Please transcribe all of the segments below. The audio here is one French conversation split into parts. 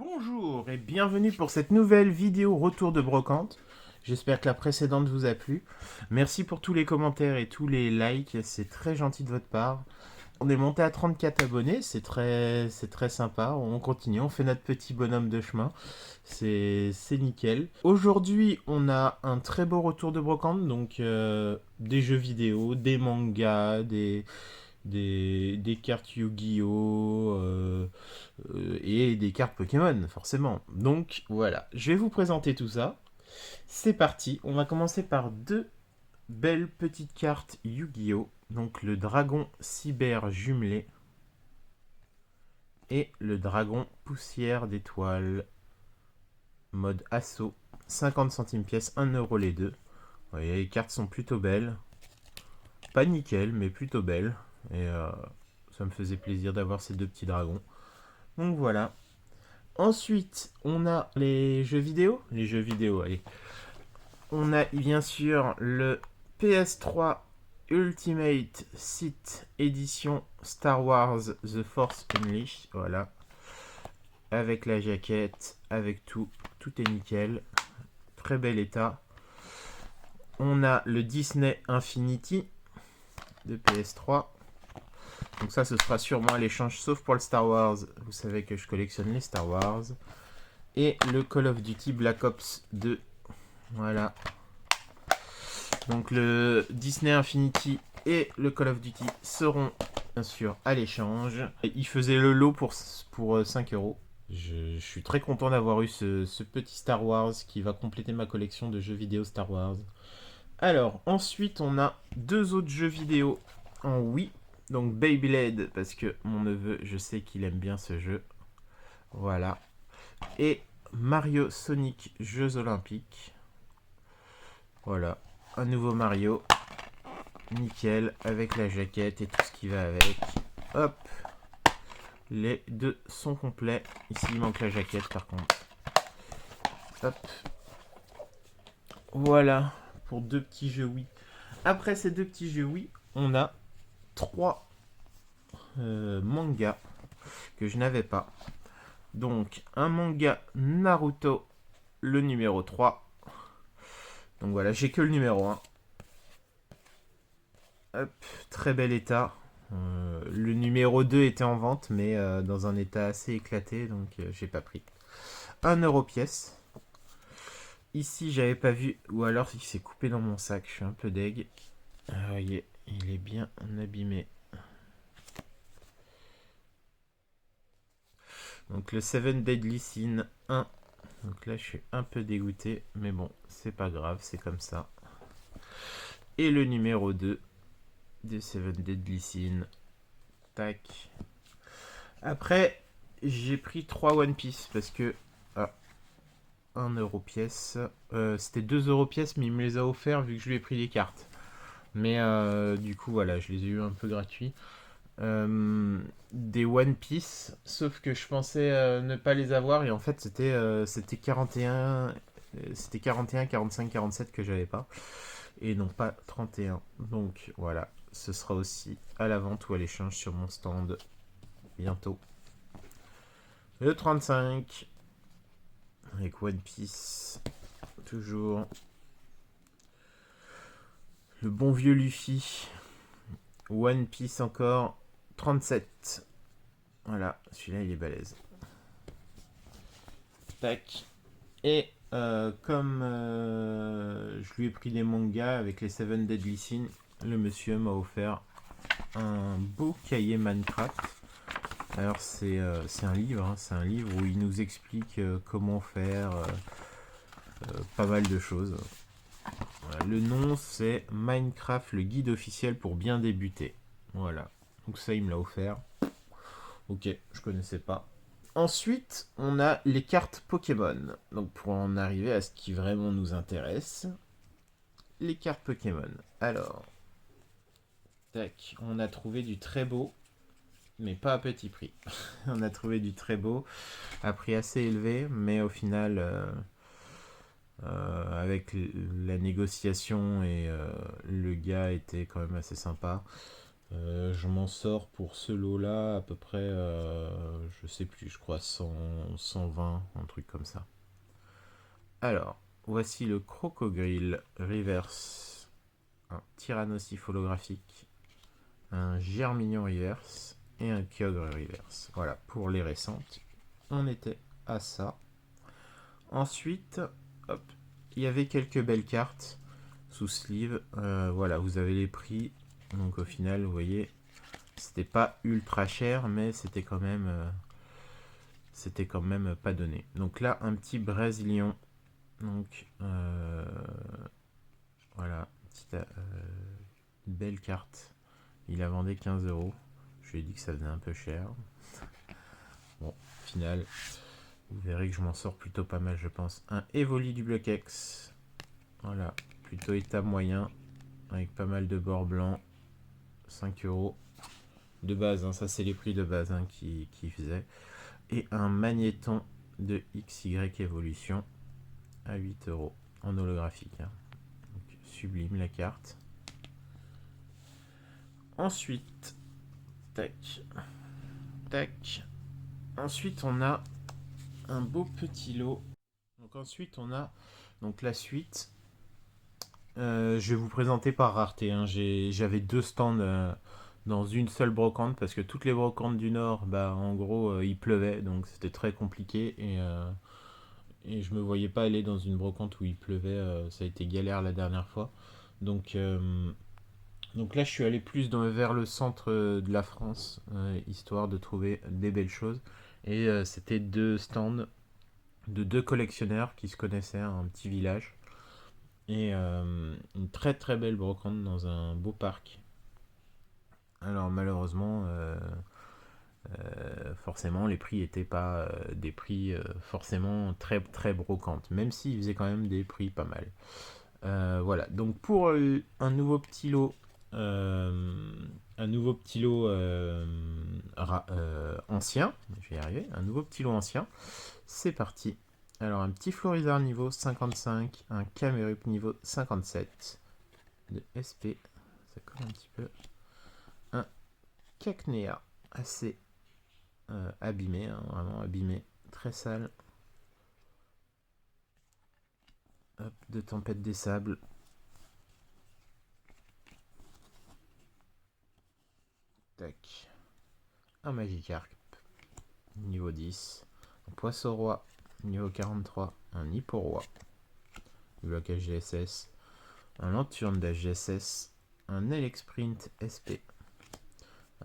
Bonjour et bienvenue pour cette nouvelle vidéo retour de brocante. J'espère que la précédente vous a plu. Merci pour tous les commentaires et tous les likes, c'est très gentil de votre part. On est monté à 34 abonnés, c'est très sympa. On continue, on fait notre petit bonhomme de chemin. C'est nickel. Aujourd'hui, on a un très beau retour de brocante, donc des jeux vidéo, des mangas, des cartes Yu-Gi-Oh! Et des cartes Pokémon, forcément. Donc voilà, je vais vous présenter tout ça. C'est parti, on va commencer par deux belles petites cartes Yu-Gi-Oh! Donc le dragon cyber jumelé et le dragon poussière d'étoiles mode assaut. 50 centimes pièce, 1 € les deux. Vous voyez, les cartes sont plutôt belles. Pas nickel, mais plutôt belles. Et ça me faisait plaisir d'avoir ces deux petits dragons. Donc voilà. Ensuite, on a les jeux vidéo. Les jeux vidéo, allez. On a bien sûr le PS3 Ultimate Sith Edition Star Wars The Force Unleashed. Voilà. Avec la jaquette, avec tout. Tout est nickel. Très bel état. On a le Disney Infinity de PS3. Donc ça, ce sera sûrement à l'échange, sauf pour le Star Wars. Vous savez que je collectionne les Star Wars. Et le Call of Duty Black Ops 2. Voilà. Donc le Disney Infinity et le Call of Duty seront bien sûr à l'échange. Il faisait le lot pour 5 €. Je suis très content d'avoir eu ce petit Star Wars qui va compléter ma collection de jeux vidéo Star Wars. Alors, ensuite, on a deux autres jeux vidéo en Wii. Donc Beyblade, parce que mon neveu, je sais qu'il aime bien ce jeu. Voilà. Et Mario Sonic Jeux Olympiques. Voilà. Un nouveau Mario. Nickel, avec la jaquette et tout ce qui va avec. Hop. Les deux sont complets. Ici, il manque la jaquette, par contre. Hop. Voilà. Pour deux petits jeux Wii. Après ces deux petits jeux Wii, on a trois mangas que je n'avais pas. Donc, un manga Naruto, le numéro 3. Donc voilà, j'ai que le numéro 1. Hop, très bel état. Le numéro 2 était en vente, mais dans un état assez éclaté, donc j'ai pas pris. 1 € pièce. Ici, j'avais pas vu, ou alors il s'est coupé dans mon sac, je suis un peu deg. Voyez, il est bien abîmé. Donc le Seven Deadly Sin 1. Donc là, je suis un peu dégoûté, mais bon, c'est pas grave, c'est comme ça. Et le numéro 2 de Seven Deadly Sin. Tac. Après, j'ai pris 3 One Piece parce que. Ah, 1 € pièce. C'était 2 € pièce, mais il me les a offerts vu que je lui ai pris les cartes. Mais du coup, voilà, je les ai eu un peu gratuits. Des One Piece, sauf que je pensais ne pas les avoir et en fait c'était 41, c'était 41, 45, 47 que j'avais pas et non pas 31. Donc voilà, ce sera aussi à la vente ou à l'échange sur mon stand bientôt. Le 35 avec One Piece, toujours le bon vieux Luffy. One Piece encore 37. Voilà, celui-là il est balèze. Tac. Et comme je lui ai pris des mangas avec les Seven Deadly Sins, le monsieur m'a offert un beau cahier Minecraft. Alors c'est un livre, hein, c'est un livre où il nous explique comment faire pas mal de choses. Voilà, le nom c'est Minecraft, le guide officiel pour bien débuter. Voilà, donc ça il me l'a offert. Ok, je connaissais pas. Ensuite, on a les cartes Pokémon. Donc pour en arriver à ce qui vraiment nous intéresse, les cartes Pokémon. Alors, tac, on a trouvé du très beau, mais pas à petit prix. On a trouvé du très beau à prix assez élevé, mais au final, avec la négociation et le gars était quand même assez sympa. Je m'en sors pour ce lot-là à peu près, je sais plus, je crois 100, 120, un truc comme ça. Alors, voici le Crocogrill Reverse, un Tyrannosif holographique, un Germignon Reverse et un Kyogre Reverse. Voilà, pour les récentes, on était à ça. Ensuite, hop, il y avait quelques belles cartes sous sleeve. Voilà, vous avez les prix. Donc au final, vous voyez, c'était pas ultra cher, mais c'était quand même pas donné. Donc là, un petit Brésilien. Donc voilà, une belle carte. Il a vendu 15 euros. Je lui ai dit que ça venait un peu cher. Bon, au final, vous verrez que je m'en sors plutôt pas mal, je pense. Un Evoli du Block X. Voilà, plutôt état moyen, avec pas mal de bords blancs. 5 euros de base, hein, ça c'est les prix de base hein, qui faisaient. Et un magnéton de XY Evolution à 8 euros en holographique. Hein. Donc, sublime la carte. Ensuite, tac, tac. Ensuite, on a un beau petit lot. Donc ensuite, on a donc la suite. Je vais vous présenter par rareté. Hein. J'avais deux stands dans une seule brocante parce que toutes les brocantes du Nord, bah, en gros, il pleuvait, donc c'était très compliqué et je me voyais pas aller dans une brocante où il pleuvait. Ça a été galère la dernière fois. Donc, donc là, je suis allé plus vers le centre de la France, histoire de trouver des belles choses. Et c'était deux stands de deux collectionneurs qui se connaissaient, un petit village. Et une très très belle brocante dans un beau parc. Alors malheureusement, forcément, les prix n'étaient pas des prix forcément très très brocantes, même s'ils faisaient quand même des prix pas mal. Voilà, donc pour un nouveau petit lot, ancien, je vais y arriver, un nouveau petit lot ancien, c'est parti. Alors un petit Florizard niveau 55, un Camerup niveau 57 de SP, ça colle un petit peu, un Cacnea assez abîmé, hein, vraiment abîmé, très sale, hop, de Tempête des Sables, tac, un Magikarp niveau 10, un Poisson-Roi niveau 43, un Hippo-Roi, blocage GSS, un Lanturne d'HGSS, un Elexprint SP,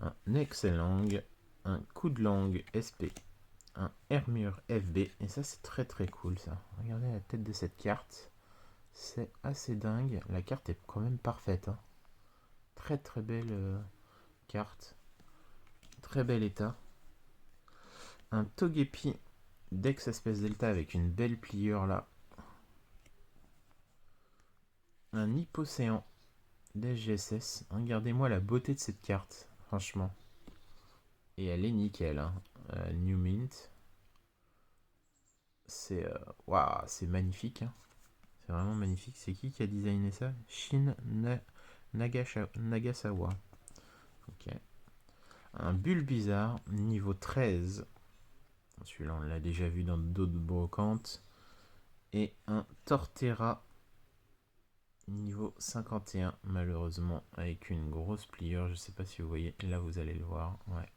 un Excellang, un Coup de Langue SP, un Hermure FB, et ça c'est très très cool ça. Regardez la tête de cette carte, c'est assez dingue. La carte est quand même parfaite. Hein. Très très belle carte, très bel état. Un Togepi Dex Espèce Delta avec une belle pliure là. Un Hippocéan d'SGSS. Regardez-moi la beauté de cette carte, franchement. Et elle est nickel. Hein. New Mint. C'est c'est magnifique. Hein. C'est vraiment magnifique. C'est qui a designé ça? Shin Nagasawa. Ok. Un Bulbizarre niveau 13. Celui-là, on l'a déjà vu dans d'autres brocantes. Et un Torterra niveau 51, malheureusement, avec une grosse pliure. Je sais pas si vous voyez. Là, vous allez le voir. Ouais.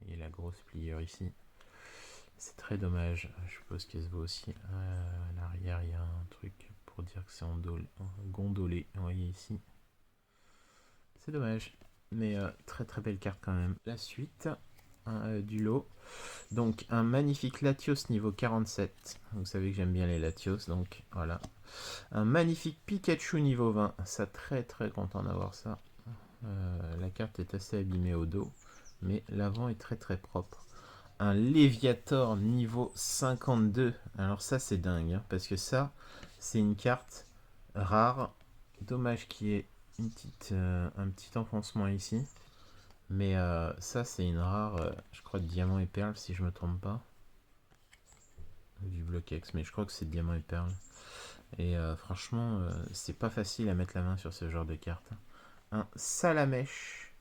Et la grosse pliure ici. C'est très dommage. Je suppose qu'elle se voit aussi. À l'arrière, il y a un truc pour dire que c'est gondolé. Vous voyez ici. C'est dommage. Mais très très belle carte quand même. La suite du lot. Donc un magnifique Latios niveau 47. Vous savez que j'aime bien les Latios. Donc voilà. Un magnifique Pikachu niveau 20. Ça très très content d'avoir ça. La carte est assez abîmée au dos. Mais l'avant est très très propre. Un Léviator niveau 52. Alors ça c'est dingue. Hein, parce que ça c'est une carte rare. Dommage qu'il y ait un petit enfoncement ici. Mais ça, c'est une rare, je crois, de diamant et perle, si je me trompe pas. Du bloc X, mais je crois que c'est de diamant et perle. Et franchement, c'est pas facile à mettre la main sur ce genre de carte. un Salamèche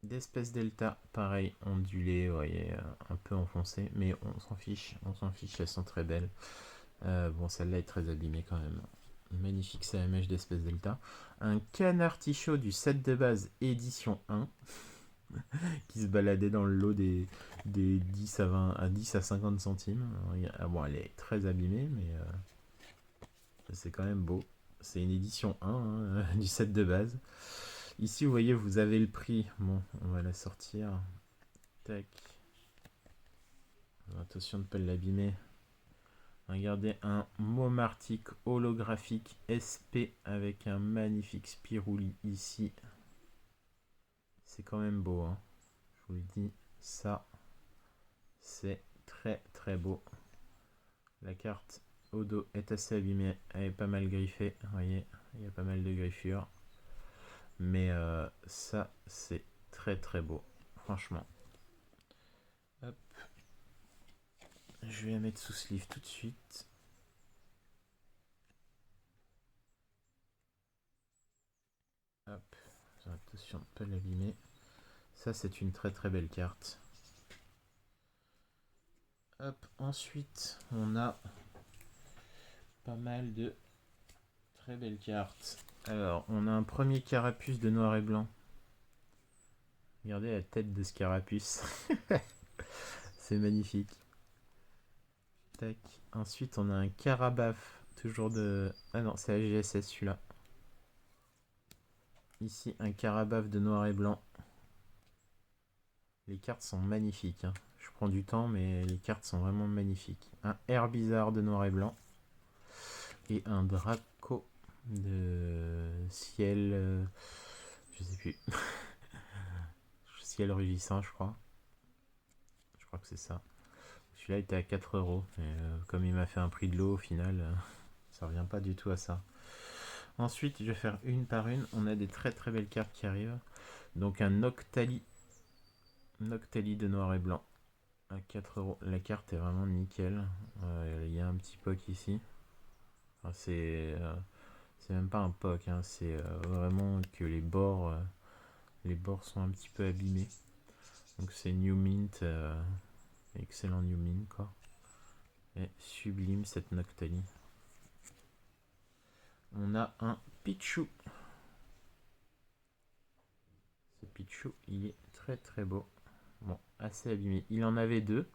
d'espèce delta, pareil, ondulé, vous voyez, un peu enfoncé, mais on s'en fiche, elles sont très belles. Bon, celle-là est très abîmée quand même. Magnifique Salamèche d'espèce delta. Un canard tichot du set de base édition 1 qui se baladait dans le lot des 10 à 20 à 10 à 50 centimes. Bon, elle est très abîmée, mais c'est quand même beau. C'est une édition 1 hein, du set de base. Ici, vous voyez, vous avez le prix. Bon, on va la sortir. Tac. Attention de ne pas l'abîmer. Regardez, un Momartic holographique SP avec un magnifique Spirouli ici. C'est quand même beau, hein. Je vous le dis, ça, c'est très très beau. La carte au dos est assez abîmée, elle est pas mal griffée. Vous voyez, il y a pas mal de griffures. Mais ça, c'est très très beau, franchement. Hop. Je vais la mettre sous sleeve tout de suite. Hop. Attention de ne pas l'abîmer. Ça, c'est une très très belle carte. Hop. Ensuite, on a pas mal de très belles cartes. Alors, on a un premier carapuce de noir et blanc. Regardez la tête de ce carapuce. C'est magnifique. Tac. Ensuite, on a un Carabaf. Toujours de... Ah non, c'est AGSS celui-là. Ici, un Carabaf de noir et blanc. Les cartes sont magnifiques. Hein. Je prends du temps, mais les cartes sont vraiment magnifiques. Un Herbizarre de noir et blanc. Et un Draco de ciel... je sais plus. Ciel rugissant, je crois. Je crois que c'est ça. Celui-là était à 4 €. Comme il m'a fait un prix de l'eau, au final, ça revient pas du tout à ça. Ensuite, je vais faire une par une. On a des très très belles cartes qui arrivent. Donc un Noctali. Noctali de noir et blanc. À 4 €. La carte est vraiment nickel. Il y a un petit POC ici. Enfin, c'est même pas un POC. Hein. C'est vraiment que les bords sont un petit peu abîmés. Donc c'est New Mint. Excellent New Mint quoi. Et sublime cette Noctali. On a un Pichu. Ce Pichu, il est très très beau. Bon, assez abîmé. Il en avait deux,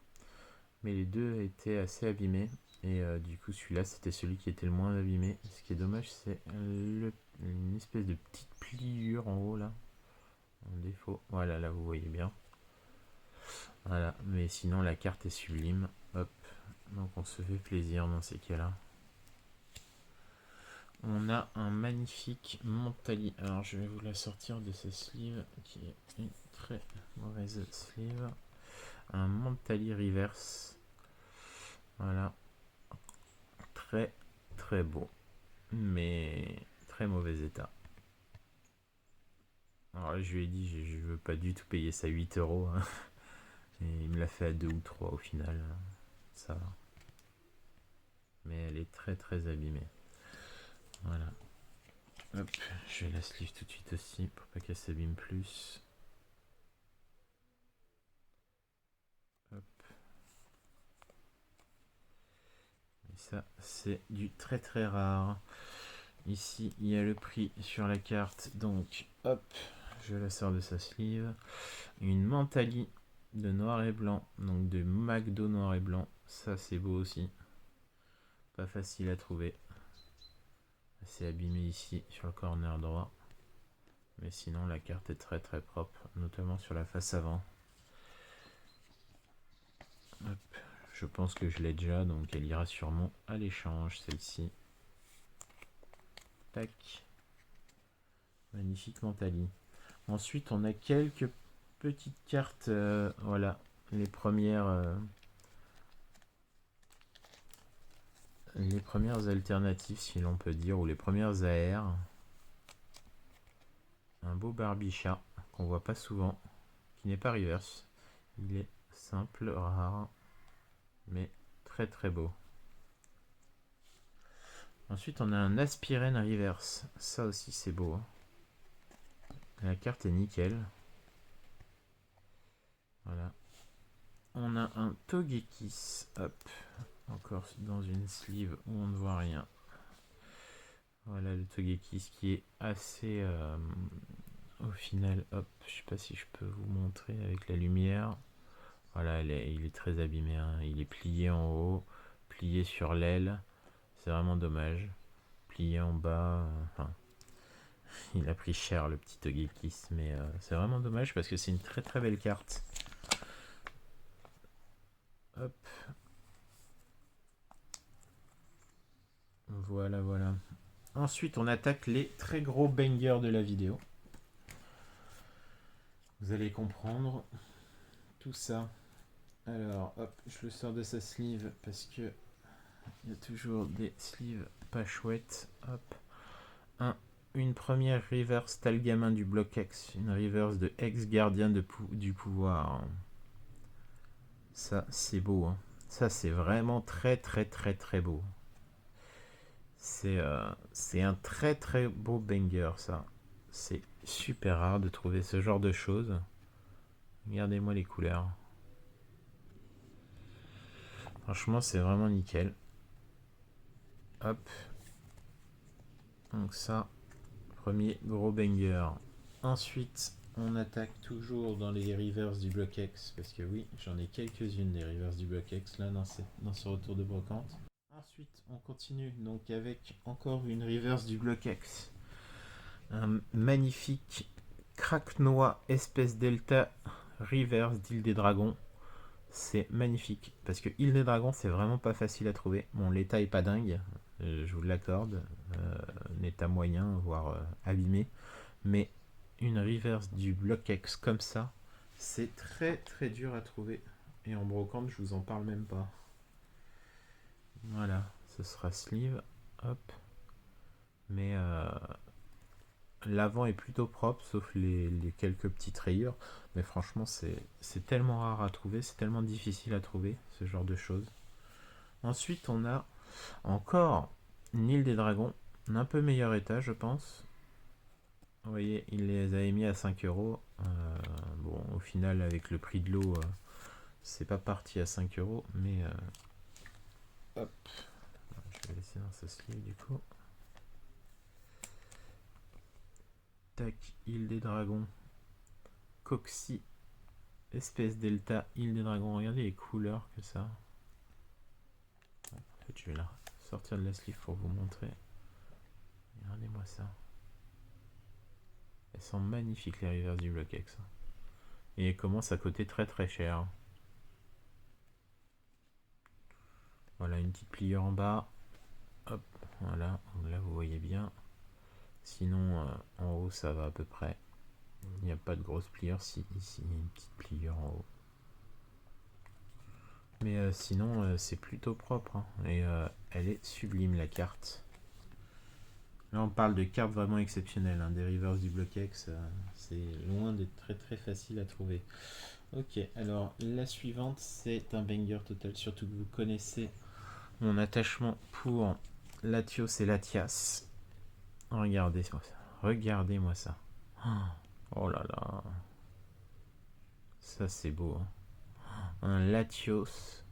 mais les deux étaient assez abîmés. Et du coup, celui-là, c'était celui qui était le moins abîmé. Ce qui est dommage, c'est une espèce de petite pliure en haut là. En défaut. Voilà, là vous voyez bien. Voilà, mais sinon la carte est sublime. Hop. Donc on se fait plaisir dans ces cas-là. On a un magnifique Montali. Alors je vais vous la sortir de ce sleeve qui est une très mauvaise sleeve. Un Montali reverse. Voilà. Très très beau. Mais très mauvais état. Alors là, je lui ai dit, je veux pas du tout payer ça 8 €. Hein. Et il me l'a fait à 2 ou 3 au final. Ça va. Mais elle est très très abîmée. Voilà. Hop, je vais la sleeve tout de suite aussi pour pas qu'elle s'abîme plus. Hop. Et ça, c'est du très très rare. Ici, il y a le prix sur la carte. Donc, hop, je la sors de sa sleeve. Une Mentali de noir et blanc. Donc de McDo noir et blanc. Ça, c'est beau aussi. Pas facile à trouver. C'est abîmé ici sur le corner droit. Mais sinon, la carte est très très propre. Notamment sur la face avant. Hop. Je pense que je l'ai déjà. Donc elle ira sûrement à l'échange, celle-ci. Tac. Magnifique Mentali. Ensuite, on a quelques petites cartes. Voilà. Les premières alternatives, si l'on peut dire, ou les premières AR. Un beau Barbichat qu'on voit pas souvent, qui n'est pas reverse. Il est simple, rare, mais très très beau. Ensuite, on a un Aspirine reverse. Ça aussi, c'est beau. Hein. La carte est nickel. Voilà. On a un Togekiss. Hop. Encore dans une sleeve où on ne voit rien. Voilà le Togekiss qui est assez... au final, hop, je sais pas si je peux vous montrer avec la lumière. Voilà, il est très abîmé. Hein. Il est plié en haut, plié sur l'aile. C'est vraiment dommage. Plié en bas. Enfin, il a pris cher le petit Togekiss, mais c'est vraiment dommage parce que c'est une très très belle carte. Hop. Voilà, voilà. Ensuite, on attaque les très gros bangers de la vidéo. Vous allez comprendre tout ça. Alors, hop, je le sors de sa sleeve parce que il y a toujours des sleeves pas chouettes. Hop. Une première reverse Talgamin du bloc X. Une reverse de ex-gardien du pouvoir. Ça, c'est beau. Hein. Ça, c'est vraiment très, très, très, très beau. C'est un très, très beau banger, ça. C'est super rare de trouver ce genre de choses. Regardez-moi les couleurs. Franchement, c'est vraiment nickel. Hop. Donc ça, premier gros banger. Ensuite, on attaque toujours dans les reverse du bloc X. Parce que oui, j'en ai quelques-unes des reverse du bloc X là dans ce retour de brocante. Ensuite, on continue donc avec encore une reverse du bloc X. Un magnifique Kraknoa espèce delta reverse d'Île des Dragons. C'est magnifique parce que Île des Dragons c'est vraiment pas facile à trouver. Bon, l'état est pas dingue, je vous l'accorde, un état moyen voire abîmé, mais une reverse du bloc X comme ça, c'est très très dur à trouver. Et en brocante, je vous en parle même pas. Voilà, ce sera sleeve, hop. Mais l'avant est plutôt propre, sauf les quelques petites rayures. Mais franchement, c'est tellement rare à trouver, c'est tellement difficile à trouver, ce genre de choses. Ensuite, on a encore une île des dragons, un peu meilleur état, je pense. Vous voyez, il les avait mis à 5 euros. Bon, au final, avec le prix de l'eau, c'est pas parti à 5 euros, mais hop. Je vais laisser dans ce sleeve du coup. Tac, île des dragons. Coxy, espèce delta, île des dragons. Regardez les couleurs que ça. En fait, je vais la sortir de la sleeve pour vous montrer. Regardez-moi ça. Elles sont magnifiques les reverse du bloc X. Et elles commencent à coûter très très cher. Voilà, une petite pliure en bas. Hop, voilà. Là, vous voyez bien. Sinon, en haut, ça va à peu près. Il n'y a pas de grosse pliure. Si, ici, il y a une petite pliure en haut. Mais sinon, c'est plutôt propre. Hein. Et elle est sublime, la carte. Là, on parle de cartes vraiment exceptionnelles. Hein. Des reverse du bloc X, c'est loin d'être très très facile à trouver. Ok, alors la suivante, c'est un banger total. Surtout que vous connaissez mon attachement pour Latios et Latias. Regardez-moi ça. Regardez-moi ça. Oh là là. Ça, c'est beau. Hein. Un Latios.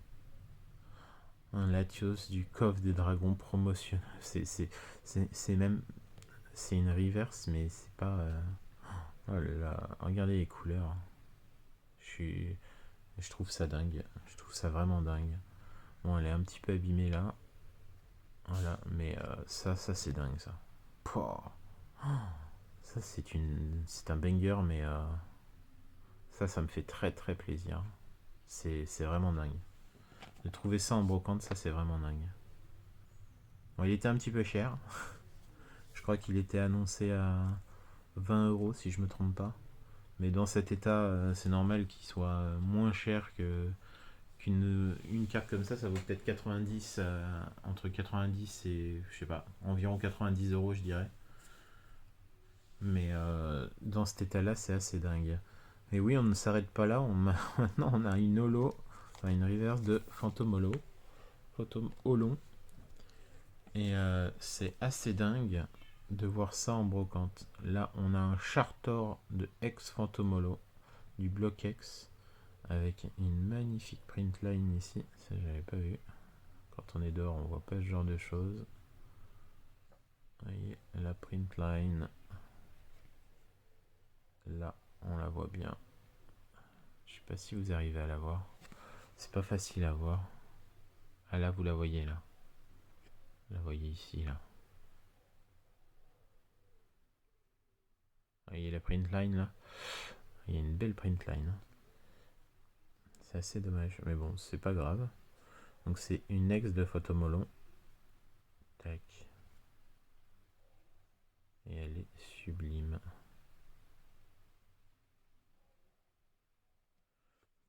Un Latios du coffre des dragons promotionnel. C'est même... C'est une reverse, mais c'est pas... Oh là là. Regardez les couleurs. Je trouve ça dingue. Je trouve ça vraiment dingue. Bon, elle est un petit peu abîmée là. Voilà, mais ça c'est dingue ça. Pouah. Ça c'est un banger, mais ça me fait très très plaisir. C'est vraiment dingue. De trouver ça en brocante, ça c'est vraiment dingue. Bon, il était un petit peu cher. Je crois qu'il était annoncé à 20 euros si je me trompe pas. Mais dans cet état, c'est normal qu'il soit moins cher qu'une carte comme ça vaut peut-être 90, entre 90 et, je sais pas, environ 90 euros, je dirais. Mais dans cet état-là, c'est assez dingue. Et oui, on ne s'arrête pas là. Maintenant, on a une holo, enfin une reverse de Phantom Holo. Phantom Holon. Et c'est assez dingue de voir ça en brocante. Là, on a un Chartor de ex-Fantomolo, du bloc X, avec une magnifique print line ici. Ça, j'avais pas vu. Quand on est dehors, on voit pas ce genre de choses. Vous voyez la print line. Là, on la voit bien. Je sais pas si vous arrivez à la voir. C'est pas facile à voir. Ah là, vous la voyez là. Vous la voyez ici là. Vous voyez la print line là. Il y a une belle print line. C'est assez dommage, mais bon, c'est pas grave. Donc c'est une ex de Fantomolo. Tac. Et elle est sublime.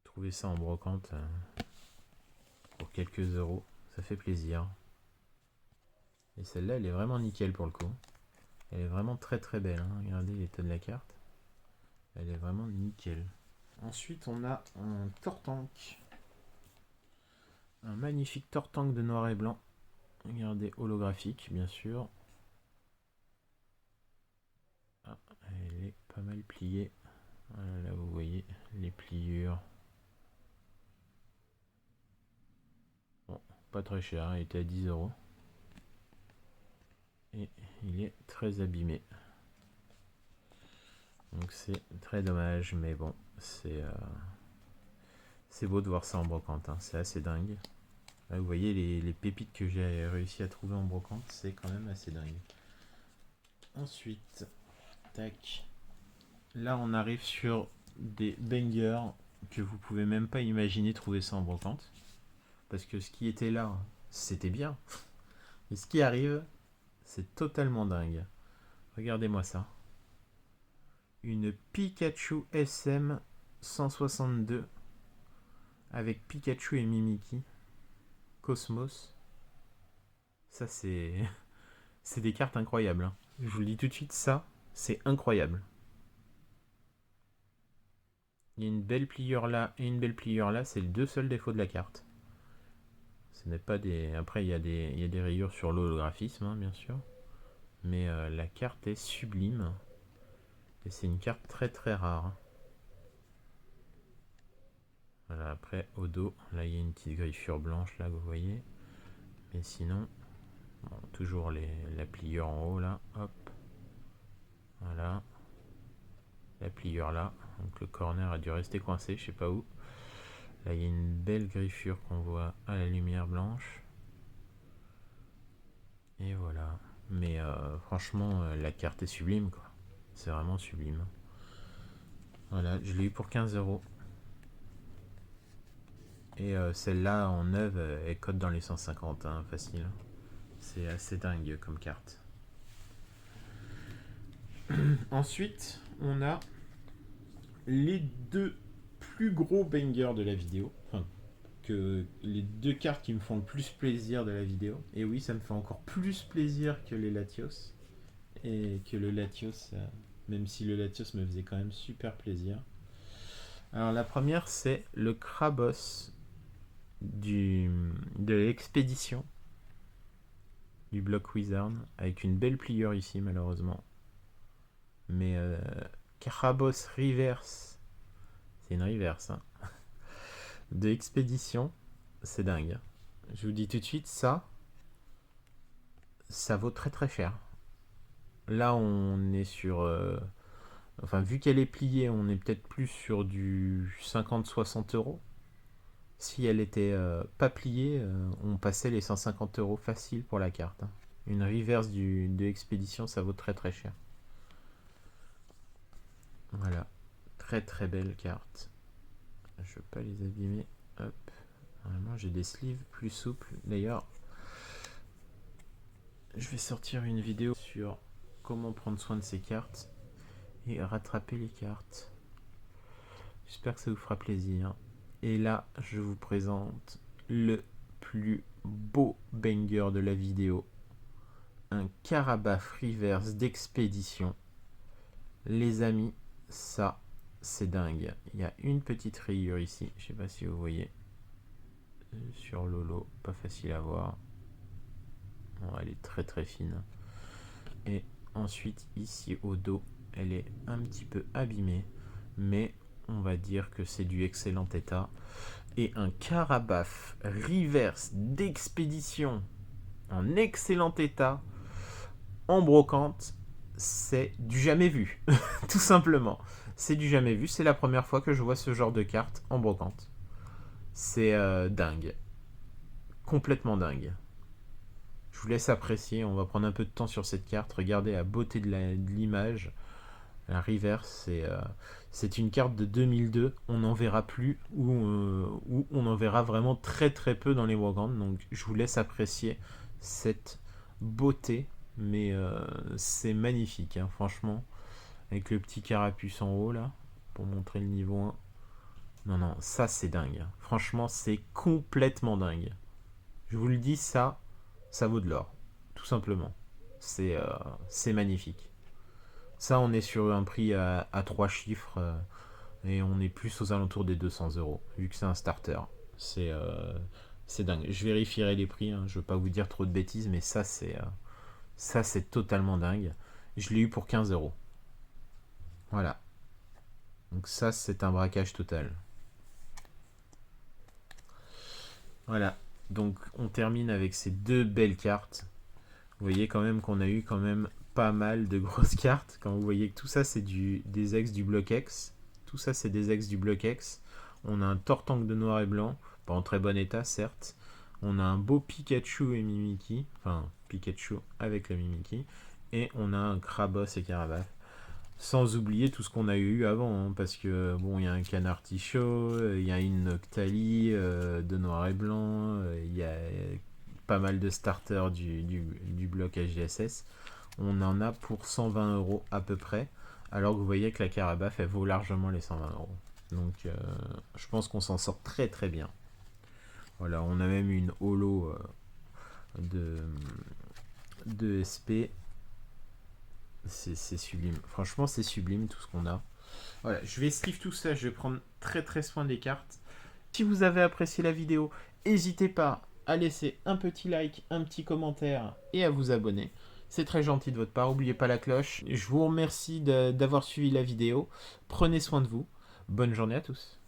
Trouver ça en brocante pour quelques euros, ça fait plaisir. Et celle-là, elle est vraiment nickel pour le coup. Elle est vraiment très très belle. Hein. Regardez l'état de la carte. Elle est vraiment nickel. Ensuite, on a un Tortank. Un magnifique Tortank de noir et blanc. Regardez, holographique, bien sûr. Ah, elle est pas mal pliée. Voilà, là, vous voyez les pliures. Bon, pas très cher, il était à 10 euros. Et il est très abîmé. Donc c'est très dommage, mais bon, c'est beau de voir ça en brocante, hein. C'est assez dingue. Là, vous voyez les pépites que j'ai réussi à trouver en brocante, c'est quand même assez dingue. Ensuite, tac. Là, on arrive sur des bangers que vous pouvez même pas imaginer trouver ça en brocante. Parce que ce qui était là, c'était bien. Et ce qui arrive, c'est totalement dingue. Regardez-moi ça. Une Pikachu SM 162 avec Pikachu et Mimikyu. Cosmos. Ça, c'est c'est des cartes incroyables. Hein. Je vous le dis tout de suite, ça, c'est incroyable. Il y a une belle pliure là et une belle pliure là. C'est les deux seuls défauts de la carte. Ce n'est pas des... Après, il y a des rayures sur l'holographisme, hein, bien sûr. Mais la carte est sublime. Et c'est une carte très très rare. Voilà, après, au dos, là, il y a une petite griffure blanche, là, que vous voyez. Mais sinon, bon, toujours la pliure en haut, là. Hop. Voilà. La pliure là. Donc le corner a dû rester coincé, je sais pas où. Là, il y a une belle griffure qu'on voit à la lumière blanche. Et voilà. Mais franchement, la carte est sublime, quoi. C'est vraiment sublime. Voilà, je l'ai eu pour 15 euros. Et celle-là, en neuve, elle cote dans les 150, hein, facile. C'est assez dingue comme carte. Ensuite, on a les deux plus gros bangers de la vidéo. Enfin, que les deux cartes qui me font le plus plaisir de la vidéo. Et oui, ça me fait encore plus plaisir que les Latios. Et que le Latios, même si le Latios me faisait quand même super plaisir. Alors la première, c'est le Krabos de l'expédition du bloc Wizard, avec une belle pliure ici malheureusement. Mais Krabos Reverse, c'est une reverse, hein, de expédition, c'est dingue. Je vous dis tout de suite, ça vaut très très cher. Là, on est sur... enfin, vu qu'elle est pliée, on est peut-être plus sur du 50-60 euros. Si elle était pas pliée, on passait les 150 euros facile pour la carte. Hein. Une reverse de expédition, ça vaut très très cher. Voilà. Très très belle carte. Je ne veux pas les abîmer. Hop. Normalement, j'ai des sleeves plus souples. D'ailleurs, je vais sortir une vidéo sur comment prendre soin de ces cartes et rattraper les cartes. J'espère que ça vous fera plaisir. Et là, je vous présente le plus beau banger de la vidéo. Un Karabaf Reverse d'expédition. Les amis, ça, c'est dingue. Il y a une petite rayure ici. Je sais pas si vous voyez. Sur Lolo, pas facile à voir. Bon, elle est très très fine. Et Ensuite, ici au dos, elle est un petit peu abîmée, mais on va dire que c'est du excellent état. Et un Carabaf reverse d'expédition en excellent état, en brocante, c'est du jamais vu, tout simplement. C'est du jamais vu, c'est la première fois que je vois ce genre de carte en brocante. C'est dingue, complètement dingue. Je vous laisse apprécier, on va prendre un peu de temps sur cette carte, regardez la beauté de l'image. La reverse, c'est une carte de 2002, on n'en verra plus, ou on en verra vraiment très très peu dans les brocantes, donc je vous laisse apprécier cette beauté, mais c'est magnifique, hein, franchement, avec le petit carapuce en haut là, pour montrer le niveau 1. Non, non, ça c'est dingue, franchement c'est complètement dingue. Je vous le dis, ça vaut de l'or, tout simplement. C'est magnifique. Ça, on est sur un prix à 3 chiffres et on est plus aux alentours des 200 €, vu que c'est un starter. C'est dingue. Je vérifierai les prix, hein, je veux pas vous dire trop de bêtises, mais ça, c'est totalement dingue. Je l'ai eu pour 15 €. Voilà. Donc ça, c'est un braquage total. Voilà. Donc on termine avec ces deux belles cartes. Vous voyez quand même qu'on a eu quand même pas mal de grosses cartes. Quand vous voyez que tout ça, c'est des ex du bloc X. Tout ça, c'est des ex du bloc X. On a un Tortank de noir et blanc, pas en très bon état, certes. On a un beau Pikachu et Mimikyu, enfin Pikachu avec le Mimikyu. Et on a un Krabos et Carabaf. Sans oublier tout ce qu'on a eu avant, hein, parce que bon, il y a un Canartichaud, il y a une Noctali de noir et blanc, il y a pas mal de starters du bloc HDSS. On en a pour 120 € à peu près, alors que vous voyez que la Carabaf, elle vaut largement les 120 €. Donc je pense qu'on s'en sort très très bien. Voilà, on a même une holo de SP. C'est sublime. Franchement, c'est sublime tout ce qu'on a. Voilà, je vais esquive tout ça, je vais prendre très très soin des cartes. Si vous avez apprécié la vidéo, n'hésitez pas à laisser un petit like, un petit commentaire et à vous abonner. C'est très gentil de votre part, n'oubliez pas la cloche. Je vous remercie d'avoir suivi la vidéo. Prenez soin de vous. Bonne journée à tous.